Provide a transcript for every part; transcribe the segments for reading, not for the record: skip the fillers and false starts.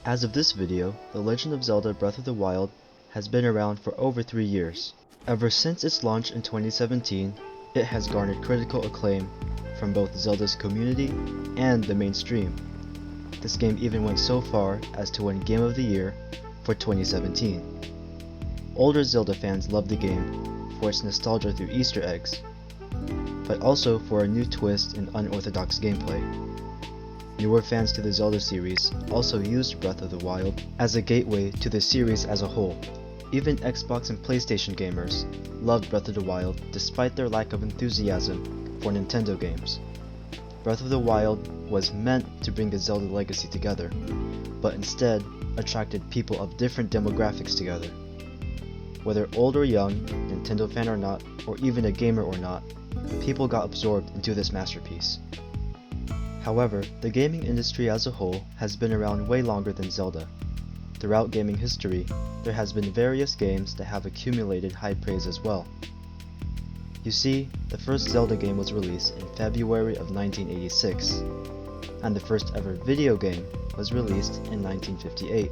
As of this video, The Legend of Zelda Breath of the Wild has been around for over 3 years. Ever since its launch in 2017, it has garnered critical acclaim from both Zelda's community and the mainstream. This game even went so far as to win Game of the Year for 2017. Older Zelda fans love the game for its nostalgia through Easter eggs, but also for a new twist in unorthodox gameplay. Newer fans to the Zelda series also used Breath of the Wild as a gateway to the series as a whole. Even Xbox and PlayStation gamers loved Breath of the Wild despite their lack of enthusiasm for Nintendo games. Breath of the Wild was meant to bring the Zelda legacy together, but instead attracted people of different demographics together. Whether old or young, Nintendo fan or not, or even a gamer or not, people got absorbed into this masterpiece. However, the gaming industry as a whole has been around way longer than Zelda. Throughout gaming history, there has been various games that have accumulated high praise as well. You see, the first Zelda game was released in February of 1986, and the first ever video game was released in 1958.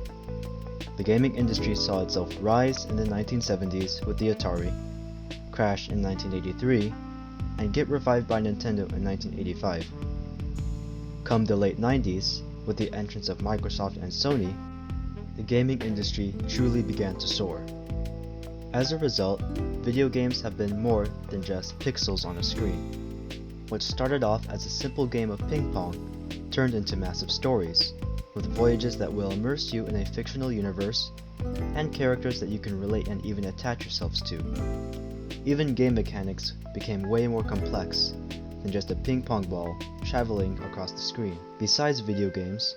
The gaming industry saw itself rise in the 1970s with the Atari, crash in 1983, and get revived by Nintendo in 1985. Come the late 90s, with the entrance of Microsoft and Sony, the gaming industry truly began to soar. As a result, video games have been more than just pixels on a screen. What started off as a simple game of ping pong turned into massive stories, with voyages that will immerse you in a fictional universe, and characters that you can relate and even attach yourselves to. Even game mechanics became way more complex than just a ping pong ball traveling across the screen. Besides video games,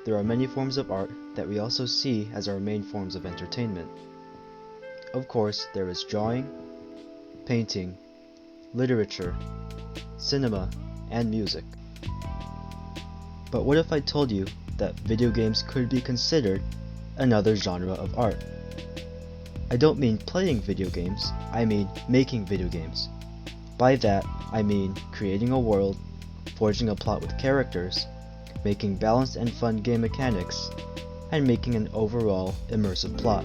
there are many forms of art that we also see as our main forms of entertainment. Of course, there is drawing, painting, literature, cinema, and music. But what if I told you that video games could be considered another genre of art? I don't mean playing video games, I mean making video games. By that, I mean creating a world, forging a plot with characters, making balanced and fun game mechanics, and making an overall immersive plot.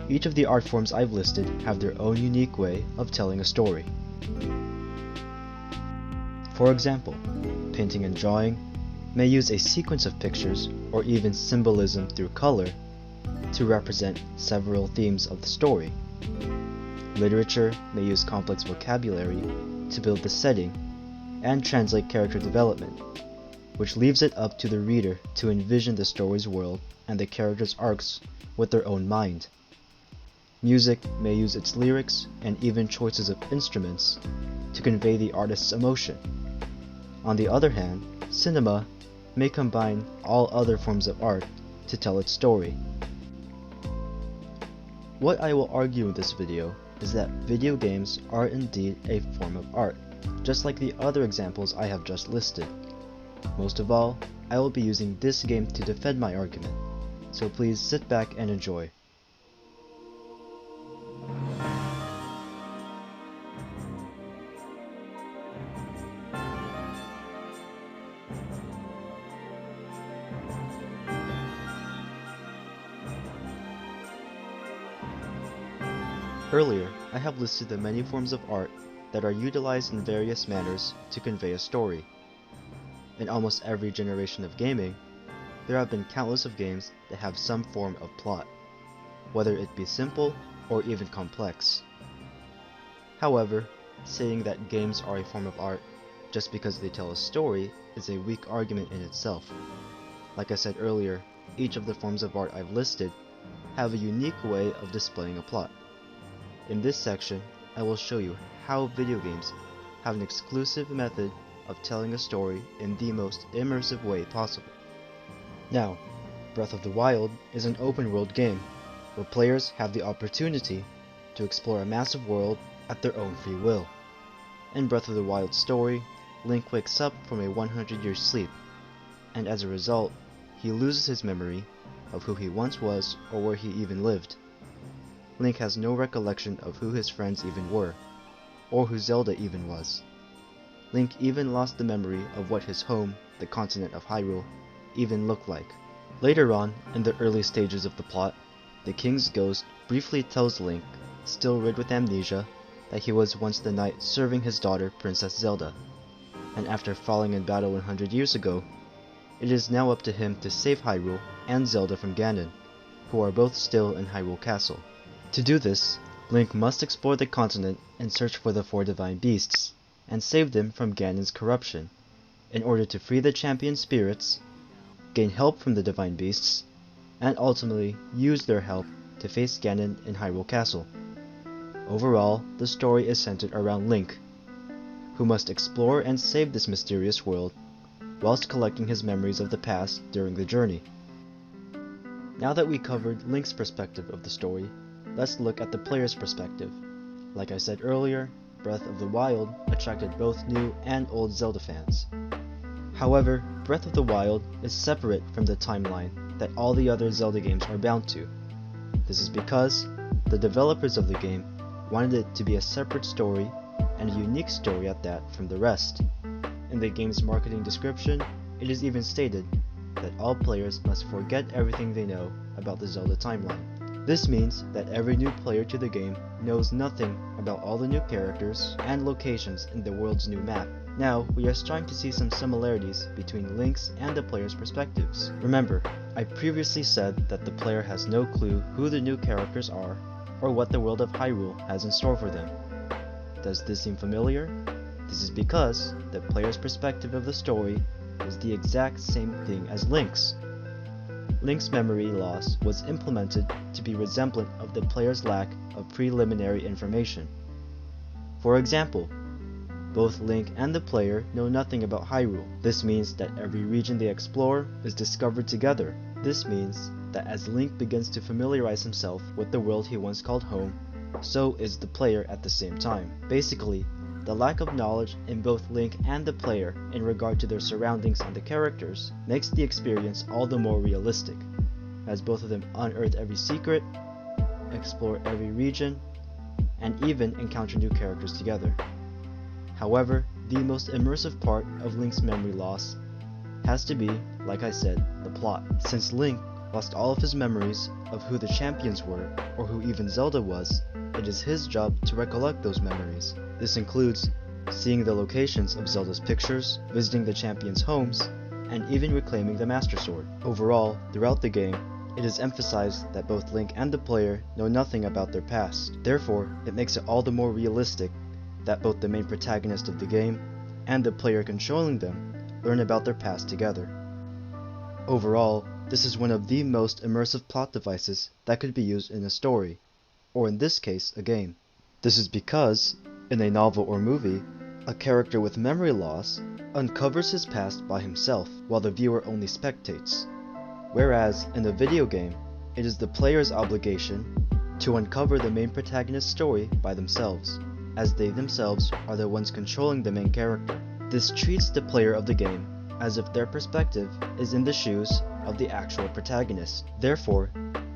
Each of the art forms I've listed have their own unique way of telling a story. For example, painting and drawing may use a sequence of pictures or even symbolism through color to represent several themes of the story. Literature may use complex vocabulary to build the setting and translate character development, which leaves it up to the reader to envision the story's world and the characters' arcs with their own mind. Music may use its lyrics and even choices of instruments to convey the artist's emotion. On the other hand, cinema may combine all other forms of art to tell its story. What I will argue in this video is that video games are indeed a form of art, just like the other examples I have just listed. Most of all, I will be using this game to defend my argument, so please sit back and enjoy. Earlier, I have listed the many forms of art that are utilized in various manners to convey a story. In almost every generation of gaming, there have been countless of games that have some form of plot, whether it be simple or even complex. However, saying that games are a form of art just because they tell a story is a weak argument in itself. Like I said earlier, each of the forms of art I've listed have a unique way of displaying a plot. In this section, I will show you how video games have an exclusive method of telling a story in the most immersive way possible. Now, Breath of the Wild is an open-world game, where players have the opportunity to explore a massive world at their own free will. In Breath of the Wild's story, Link wakes up from a 100-year sleep, and as a result, he loses his memory of who he once was or where he even lived. Link has no recollection of who his friends even were, or who Zelda even was. Link even lost the memory of what his home, the continent of Hyrule, even looked like. Later on, in the early stages of the plot, the king's ghost briefly tells Link, still rid with amnesia, that he was once the knight serving his daughter, Princess Zelda, and after falling in battle 100 years ago, it is now up to him to save Hyrule and Zelda from Ganon, who are both still in Hyrule Castle. To do this, Link must explore the continent and search for the 4 divine beasts, and save them from Ganon's corruption, in order to free the champion spirits, gain help from the divine beasts, and ultimately use their help to face Ganon in Hyrule Castle. Overall, the story is centered around Link, who must explore and save this mysterious world, whilst collecting his memories of the past during the journey. Now that we covered Link's perspective of the story, let's look at the player's perspective. Like I said earlier, Breath of the Wild attracted both new and old Zelda fans. However, Breath of the Wild is separate from the timeline that all the other Zelda games are bound to. This is because the developers of the game wanted it to be a separate story, and a unique story at that, from the rest. In the game's marketing description, it is even stated that all players must forget everything they know about the Zelda timeline. This means that every new player to the game knows nothing about all the new characters and locations in the world's new map. Now, we are starting to see some similarities between Link's and the player's perspectives. Remember, I previously said that the player has no clue who the new characters are or what the world of Hyrule has in store for them. Does this seem familiar? This is because the player's perspective of the story is the exact same thing as Link's. Link's memory loss was implemented to be resemblant of the player's lack of preliminary information. For example, both Link and the player know nothing about Hyrule. This means that every region they explore is discovered together. This means that as Link begins to familiarize himself with the world he once called home, so is the player at the same time. Basically, the lack of knowledge in both Link and the player in regard to their surroundings and the characters makes the experience all the more realistic, as both of them unearth every secret, explore every region, and even encounter new characters together. However, the most immersive part of Link's memory loss has to be, like I said, the plot. Since Link lost all of his memories of who the champions were, or who even Zelda was, it is his job to recollect those memories. This includes seeing the locations of Zelda's pictures, visiting the champions' homes, and even reclaiming the Master Sword. Overall, throughout the game, it is emphasized that both Link and the player know nothing about their past. Therefore, it makes it all the more realistic that both the main protagonist of the game and the player controlling them learn about their past together. Overall, this is one of the most immersive plot devices that could be used in a story, or in this case, a game. This is because, in a novel or movie, a character with memory loss uncovers his past by himself, while the viewer only spectates. Whereas, in a video game, it is the player's obligation to uncover the main protagonist's story by themselves, as they themselves are the ones controlling the main character. This treats the player of the game as if their perspective is in the shoes of the actual protagonist. Therefore,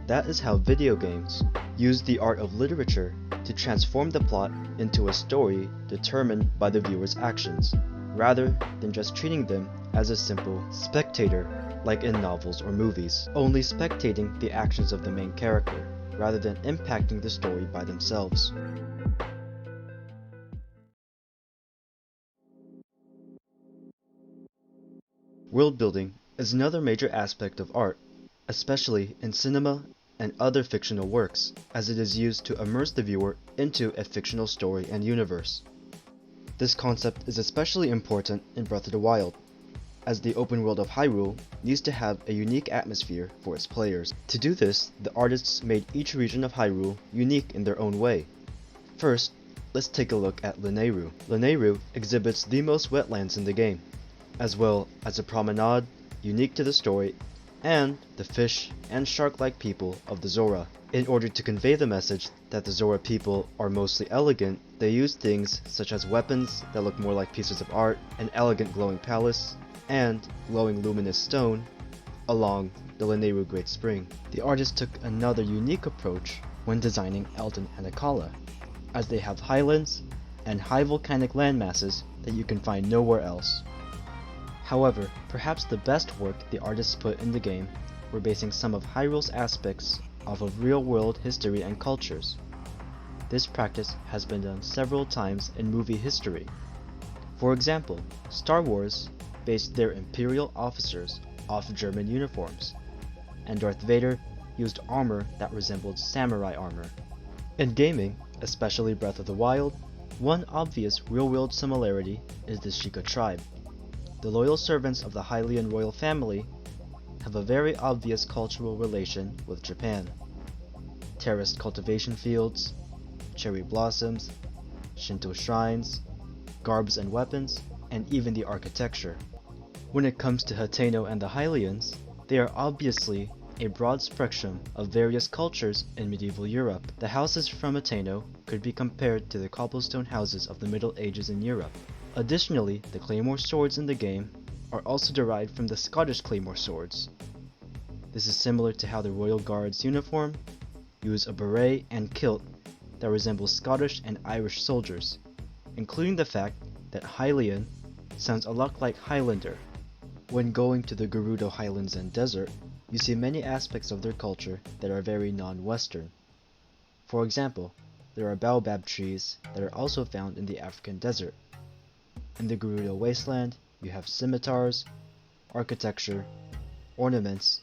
that is how video games use the art of literature to transform the plot into a story determined by the viewer's actions, rather than just treating them as a simple spectator like in novels or movies, only spectating the actions of the main character, rather than impacting the story by themselves. World building is another major aspect of art, especially in cinema and other fictional works, as it is used to immerse the viewer into a fictional story and universe. This concept is especially important in Breath of the Wild, as the open world of Hyrule needs to have a unique atmosphere for its players. To do this, the artists made each region of Hyrule unique in their own way. First, let's take a look at Lanayru. Lanayru exhibits the most wetlands in the game, as well as a promenade unique to the story, and the fish and shark-like people of the Zora. In order to convey the message that the Zora people are mostly elegant, they use things such as weapons that look more like pieces of art, an elegant glowing palace, and glowing luminous stone along the Lanayru Great Spring. The artist took another unique approach when designing Eldin and Akala, as they have highlands and high volcanic landmasses that you can find nowhere else. However, perhaps the best work the artists put in the game we're basing some of Hyrule's aspects off of real-world history and cultures. This practice has been done several times in movie history. For example, Star Wars based their Imperial officers off German uniforms, and Darth Vader used armor that resembled samurai armor. In gaming, especially Breath of the Wild, one obvious real-world similarity is the Sheikah tribe. The loyal servants of the Hylian royal family have a very obvious cultural relation with Japan. Terraced cultivation fields, cherry blossoms, Shinto shrines, garbs and weapons, and even the architecture. When it comes to Hateno and the Hylians, they are obviously a broad spectrum of various cultures in medieval Europe. The houses from Hateno could be compared to the cobblestone houses of the Middle Ages in Europe. Additionally, the claymore swords in the game are also derived from the Scottish claymore swords. This is similar to how the Royal Guard's uniform use a beret and kilt that resembles Scottish and Irish soldiers, including the fact that Hylian sounds a lot like Highlander. When going to the Gerudo Highlands and Desert, you see many aspects of their culture that are very non-Western. For example, there are baobab trees that are also found in the African desert. In the Gerudo wasteland, you have scimitars, architecture, ornaments,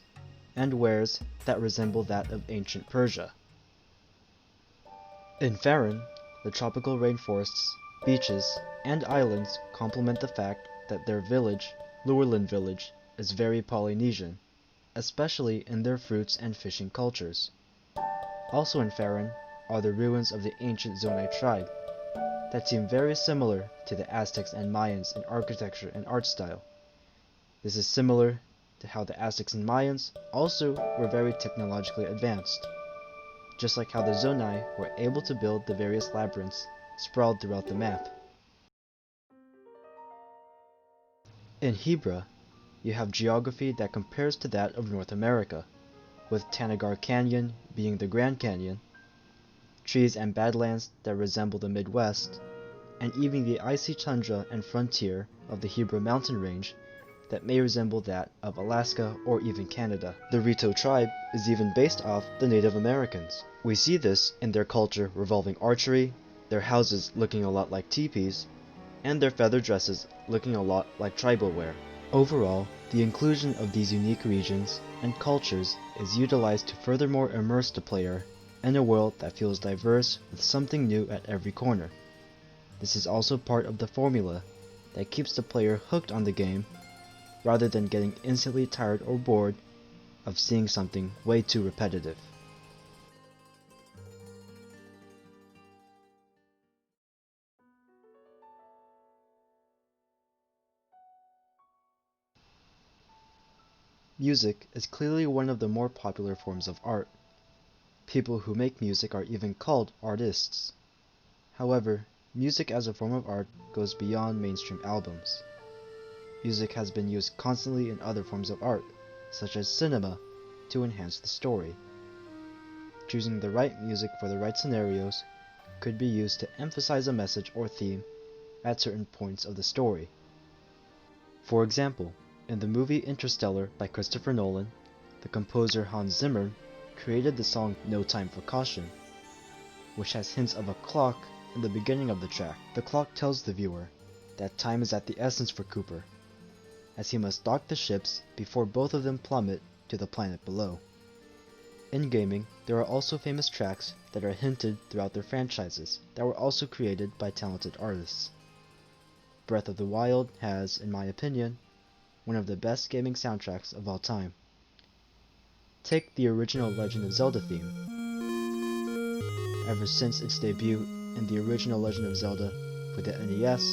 and wares that resemble that of ancient Persia. In Faerûn, the tropical rainforests, beaches, and islands complement the fact that their village, Lurelin Village, is very Polynesian, especially in their fruits and fishing cultures. Also in Faerûn are the ruins of the ancient Zonai tribe that seem very similar to the Aztecs and Mayans in architecture and art style. This is similar to how the Aztecs and Mayans also were very technologically advanced, just like how the Zonai were able to build the various labyrinths sprawled throughout the map. In Hebra, you have geography that compares to that of North America, with Tanagar Canyon being the Grand Canyon, trees and badlands that resemble the Midwest, and even the icy tundra and frontier of the Hebra mountain range that may resemble that of Alaska or even Canada. The Rito tribe is even based off the Native Americans. We see this in their culture revolving archery, their houses looking a lot like teepees, and their feather dresses looking a lot like tribal wear. Overall, the inclusion of these unique regions and cultures is utilized to furthermore immerse the player in a world that feels diverse with something new at every corner. This is also part of the formula that keeps the player hooked on the game rather than getting instantly tired or bored of seeing something way too repetitive. Music is clearly one of the more popular forms of art. People who make music are even called artists. However, music as a form of art goes beyond mainstream albums. Music has been used constantly in other forms of art, such as cinema, to enhance the story. Choosing the right music for the right scenarios could be used to emphasize a message or theme at certain points of the story. For example, in the movie Interstellar by Christopher Nolan, the composer Hans Zimmer created the song No Time for Caution, which has hints of a clock in the beginning of the track. The clock tells the viewer that time is at the essence for Cooper, as he must dock the ships before both of them plummet to the planet below. In gaming, there are also famous tracks that are hinted throughout their franchises that were also created by talented artists. Breath of the Wild has, in my opinion, one of the best gaming soundtracks of all time. Take the original Legend of Zelda theme. Ever since its debut in the original Legend of Zelda for the NES,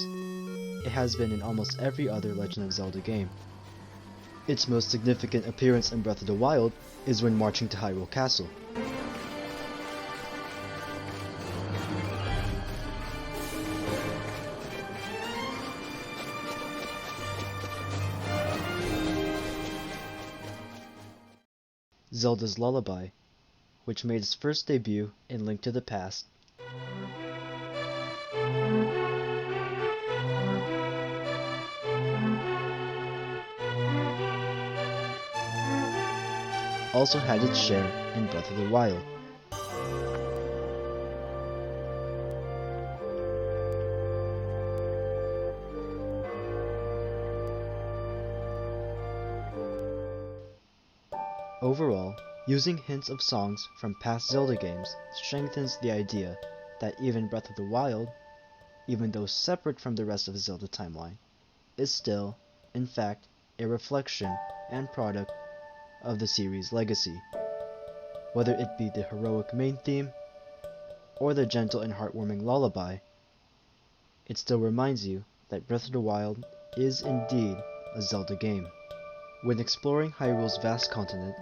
it has been in almost every other Legend of Zelda game. Its most significant appearance in Breath of the Wild is when marching to Hyrule Castle. Zelda's Lullaby, which made its first debut in Link to the Past, also had its share in Breath of the Wild. Overall, using hints of songs from past Zelda games strengthens the idea that even Breath of the Wild, even though separate from the rest of the Zelda timeline, is still, in fact, a reflection and product of the series' legacy. Whether it be the heroic main theme, or the gentle and heartwarming lullaby, it still reminds you that Breath of the Wild is indeed a Zelda game. When exploring Hyrule's vast continent,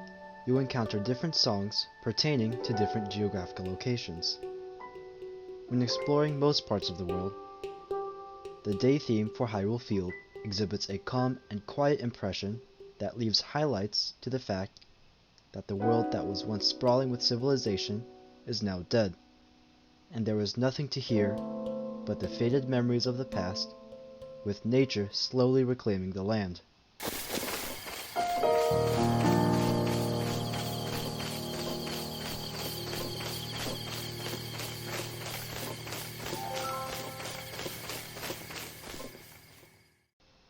you encounter different songs pertaining to different geographical locations. When exploring most parts of the world, the day theme for Hyrule Field exhibits a calm and quiet impression that leaves highlights to the fact that the world that was once sprawling with civilization is now dead, and there is nothing to hear but the faded memories of the past, with nature slowly reclaiming the land.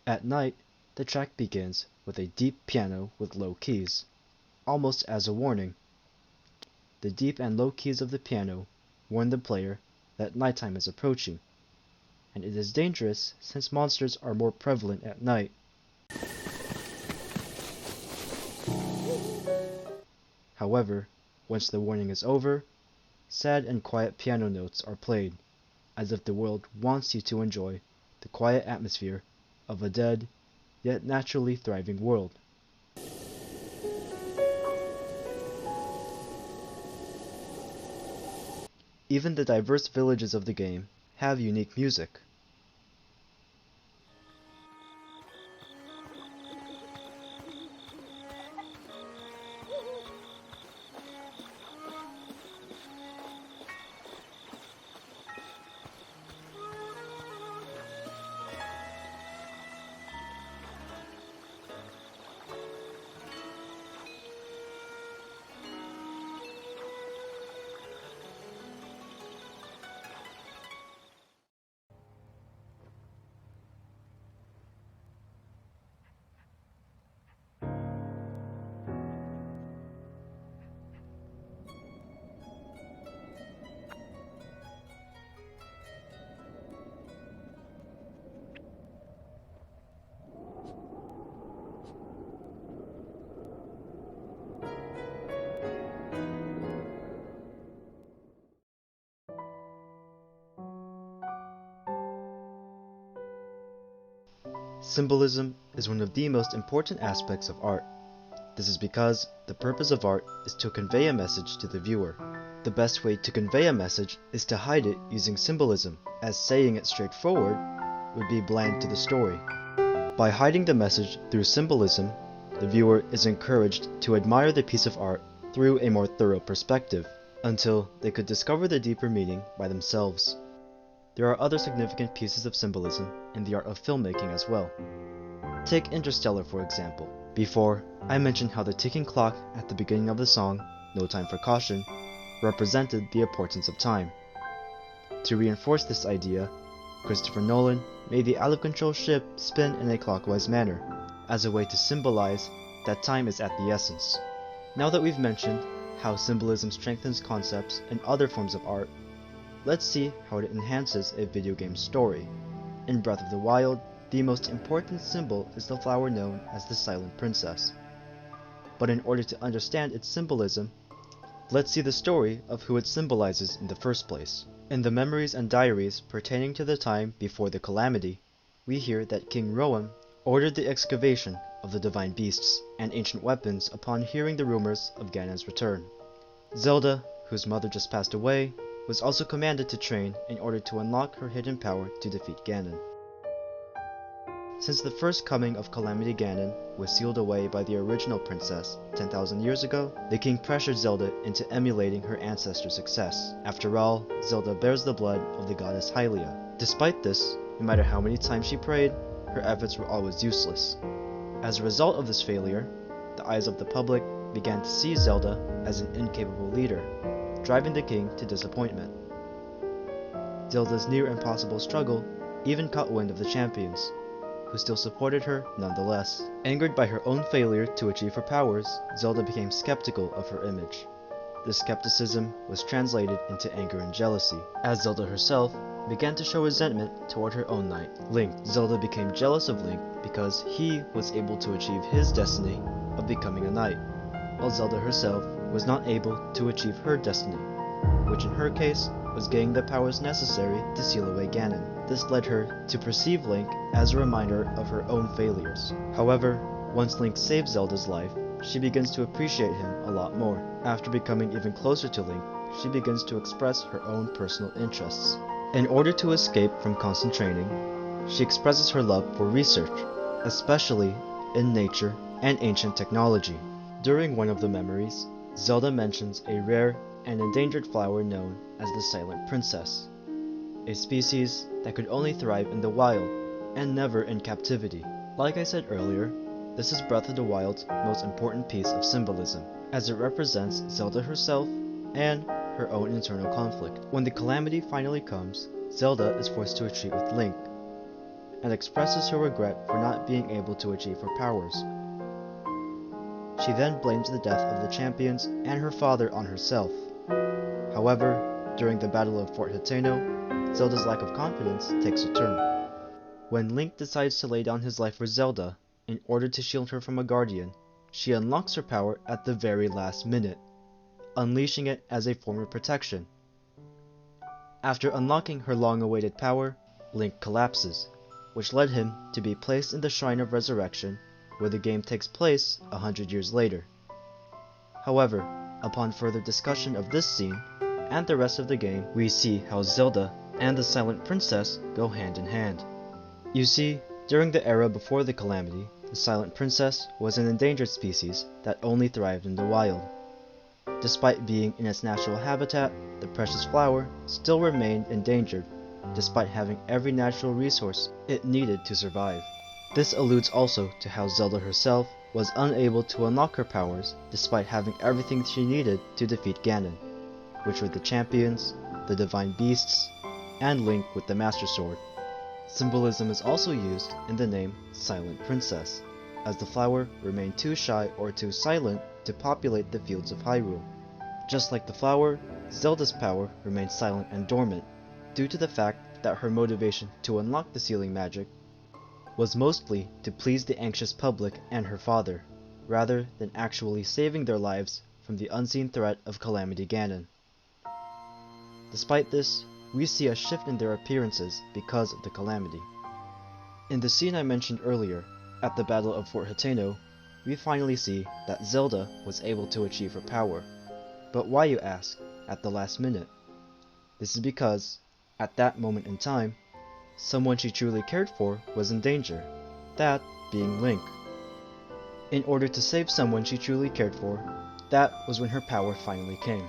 At night, the track begins with a deep piano with low keys, almost as a warning. The deep and low keys of the piano warn the player that nighttime is approaching, and it is dangerous since monsters are more prevalent at night. However, once the warning is over, sad and quiet piano notes are played, as if the world wants you to enjoy the quiet atmosphere of a dead, yet naturally thriving world. Even the diverse villages of the game have unique music. Symbolism is one of the most important aspects of art. This is because the purpose of art is to convey a message to the viewer. The best way to convey a message is to hide it using symbolism, as saying it straightforward would be bland to the story. By hiding the message through symbolism, the viewer is encouraged to admire the piece of art through a more thorough perspective, until they could discover the deeper meaning by themselves. There are other significant pieces of symbolism in the art of filmmaking as well. Take Interstellar for example. Before, I mentioned how the ticking clock at the beginning of the song, No Time for Caution, represented the importance of time. To reinforce this idea, Christopher Nolan made the out-of-control ship spin in a clockwise manner, as a way to symbolize that time is at the essence. Now that we've mentioned how symbolism strengthens concepts in other forms of art, let's see how it enhances a video game story. In Breath of the Wild, the most important symbol is the flower known as the Silent Princess. But in order to understand its symbolism, let's see the story of who it symbolizes in the first place. In the memories and diaries pertaining to the time before the calamity, we hear that King Rowan ordered the excavation of the divine beasts and ancient weapons upon hearing the rumors of Ganon's return. Zelda, whose mother just passed away, was also commanded to train in order to unlock her hidden power to defeat Ganon. Since the first coming of Calamity Ganon was sealed away by the original princess 10,000 years ago, the king pressured Zelda into emulating her ancestor's success. After all, Zelda bears the blood of the goddess Hylia. Despite this, no matter how many times she prayed, her efforts were always useless. As a result of this failure, the eyes of the public began to see Zelda as an incapable leader, driving the king to disappointment. Zelda's near impossible struggle even caught wind of the champions, who still supported her nonetheless. Angered by her own failure to achieve her powers, Zelda became skeptical of her image. This skepticism was translated into anger and jealousy, as Zelda herself began to show resentment toward her own knight, Link. Zelda became jealous of Link because he was able to achieve his destiny of becoming a knight, while Zelda herself was not able to achieve her destiny, which in her case was gaining the powers necessary to seal away Ganon. This led her to perceive Link as a reminder of her own failures. However, once Link saves Zelda's life, she begins to appreciate him a lot more. After becoming even closer to Link, she begins to express her own personal interests. In order to escape from constant training, she expresses her love for research, especially in nature and ancient technology. During one of the memories, Zelda mentions a rare and endangered flower known as the Silent Princess, a species that could only thrive in the wild and never in captivity. Like I said earlier, this is Breath of the Wild's most important piece of symbolism, as it represents Zelda herself and her own internal conflict. When the calamity finally comes, Zelda is forced to retreat with Link, and expresses her regret for not being able to achieve her powers. She then blames the death of the champions and her father on herself. However, during the Battle of Fort Hateno, Zelda's lack of confidence takes a turn. When Link decides to lay down his life for Zelda in order to shield her from a guardian, she unlocks her power at the very last minute, unleashing it as a form of protection. After unlocking her long-awaited power, Link collapses, which led him to be placed in the Shrine of Resurrection, where the game takes place 100 years later. However, upon further discussion of this scene and the rest of the game, we see how Zelda and the Silent Princess go hand in hand. You see, during the era before the calamity, the Silent Princess was an endangered species that only thrived in the wild. Despite being in its natural habitat, the precious flower still remained endangered, despite having every natural resource it needed to survive. This alludes also to how Zelda herself was unable to unlock her powers despite having everything she needed to defeat Ganon, which were the champions, the divine beasts, and Link with the Master Sword. Symbolism is also used in the name Silent Princess, as the flower remained too shy or too silent to populate the fields of Hyrule. Just like the flower, Zelda's power remained silent and dormant, due to the fact that her motivation to unlock the sealing magic was mostly to please the anxious public and her father, rather than actually saving their lives from the unseen threat of Calamity Ganon. Despite this, we see a shift in their appearances because of the calamity. In the scene I mentioned earlier, at the Battle of Fort Hateno, we finally see that Zelda was able to achieve her power. But why, you ask, at the last minute? This is because, at that moment in time, someone she truly cared for was in danger, that being Link. In order to save someone she truly cared for, that was when her power finally came.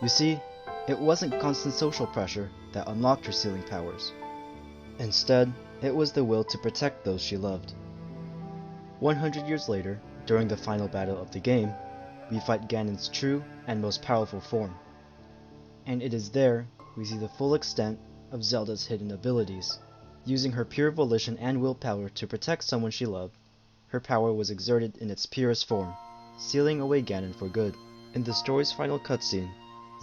You see, it wasn't constant social pressure that unlocked her sealing powers. Instead, it was the will to protect those she loved. 100 years later, during the final battle of the game, we fight Ganon's true and most powerful form. And it is there we see the full extent of Zelda's hidden abilities. Using her pure volition and willpower to protect someone she loved, her power was exerted in its purest form, sealing away Ganon for good. In the story's final cutscene,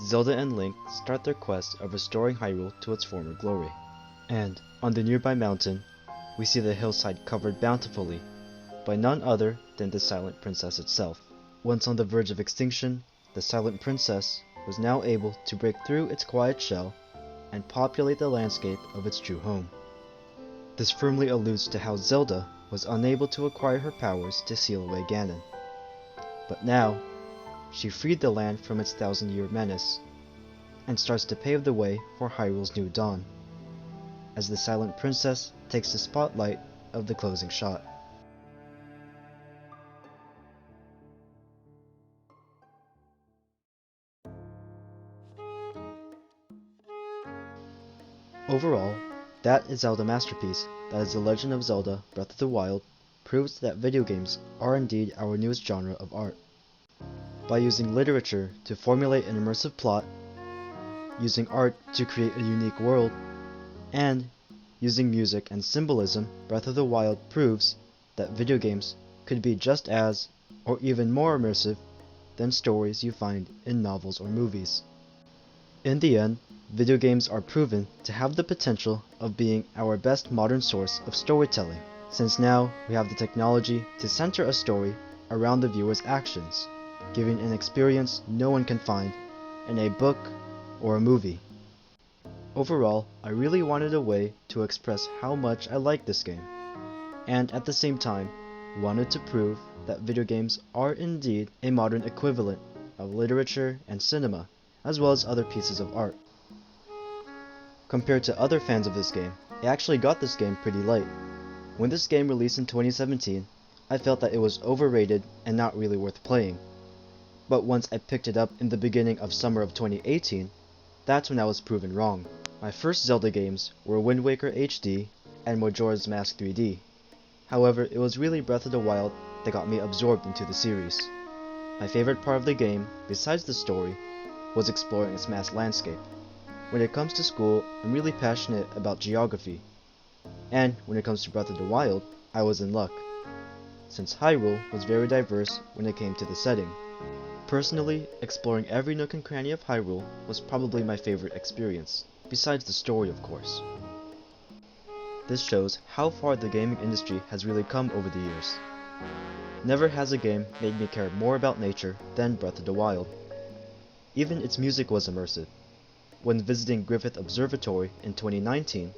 Zelda and Link start their quest of restoring Hyrule to its former glory. And, on the nearby mountain, we see the hillside covered bountifully by none other than the Silent Princess itself. Once on the verge of extinction, the Silent Princess was now able to break through its quiet shell and populate the landscape of its true home. This firmly alludes to how Zelda was unable to acquire her powers to seal away Ganon. But now, she freed the land from its thousand-year menace, and starts to pave the way for Hyrule's new dawn, as the Silent Princess takes the spotlight of the closing shot. Overall, that is Zelda masterpiece that is The Legend of Zelda Breath of the Wild proves that video games are indeed our newest genre of art. by using literature to formulate an immersive plot, using art to create a unique world, and using music and symbolism, Breath of the Wild proves that video games could be just as, or even more immersive than stories you find in novels or movies. In the end, video games are proven to have the potential of being our best modern source of storytelling, since now we have the technology to center a story around the viewer's actions, giving an experience no one can find in a book or a movie. Overall, I really wanted a way to express how much I like this game, and at the same time, wanted to prove that video games are indeed a modern equivalent of literature and cinema, as well as other pieces of art. Compared to other fans of this game, I actually got this game pretty late. When this game released in 2017, I felt that it was overrated and not really worth playing. But once I picked it up in the beginning of summer of 2018, that's when I was proven wrong. My first Zelda games were Wind Waker HD and Majora's Mask 3D. However, it was really Breath of the Wild that got me absorbed into the series. My favorite part of the game, besides the story, was exploring its vast landscape. When it comes to school, I'm really passionate about geography. And when it comes to Breath of the Wild, I was in luck, since Hyrule was very diverse when it came to the setting. Personally, exploring every nook and cranny of Hyrule was probably my favorite experience, besides the story of course. This shows how far the gaming industry has really come over the years. Never has a game made me care more about nature than Breath of the Wild. Even its music was immersive. When visiting Griffith Observatory in 2019,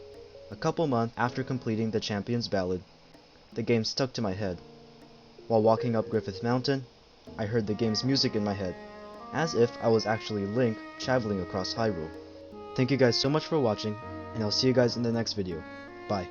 a couple months after completing the Champion's Ballad, the game stuck to my head. While walking up Griffith Mountain, I heard the game's music in my head, as if I was actually Link traveling across Hyrule. Thank you guys so much for watching, and I'll see you guys in the next video. Bye.